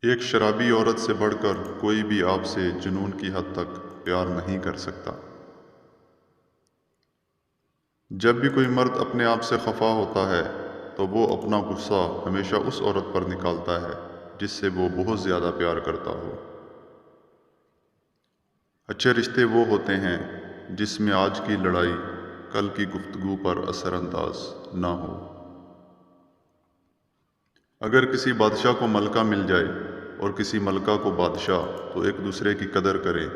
ایک شرابی عورت سے بڑھ کر کوئی بھی آپ سے جنون کی حد تک پیار نہیں کر سکتا۔ جب بھی کوئی مرد اپنے آپ سے خفا ہوتا ہے تو وہ اپنا غصہ ہمیشہ اس عورت پر نکالتا ہے جس سے وہ بہت زیادہ پیار کرتا ہو۔ اچھے رشتے وہ ہوتے ہیں جس میں آج کی لڑائی کل کی گفتگو پر اثر انداز نہ ہو۔ اگر کسی بادشاہ کو ملکہ مل جائے اور کسی ملکہ کو بادشاہ تو ایک دوسرے کی قدر کریں،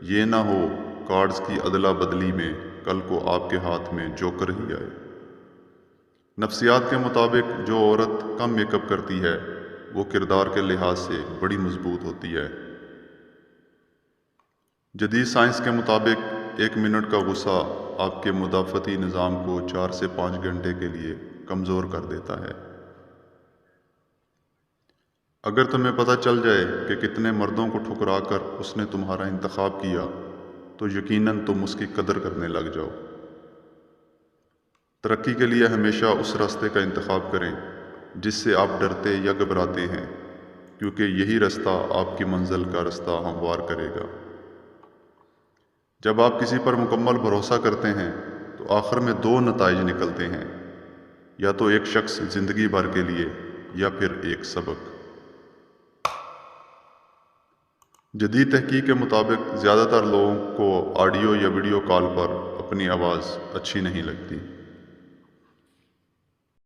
یہ نہ ہو کارڈز کی ادلا بدلی میں کل کو آپ کے ہاتھ میں جوکر ہی آئے۔ نفسیات کے مطابق جو عورت کم میک اپ کرتی ہے وہ کردار کے لحاظ سے بڑی مضبوط ہوتی ہے۔ جدید سائنس کے مطابق 1 منٹ کا غصہ آپ کے مدافعتی نظام کو 4 سے 5 گھنٹے کے لیے کمزور کر دیتا ہے۔ اگر تمہیں پتہ چل جائے کہ کتنے مردوں کو ٹھکرا کر اس نے تمہارا انتخاب کیا تو یقیناً تم اس کی قدر کرنے لگ جاؤ۔ ترقی کے لیے ہمیشہ اس راستے کا انتخاب کریں جس سے آپ ڈرتے یا گھبراتے ہیں، کیونکہ یہی راستہ آپ کی منزل کا راستہ ہموار کرے گا۔ جب آپ کسی پر مکمل بھروسہ کرتے ہیں تو آخر میں 2 نتائج نکلتے ہیں، یا تو ایک شخص زندگی بھر کے لیے یا پھر ایک سبق۔ جدید تحقیق کے مطابق زیادہ تر لوگوں کو آڈیو یا ویڈیو کال پر اپنی آواز اچھی نہیں لگتی۔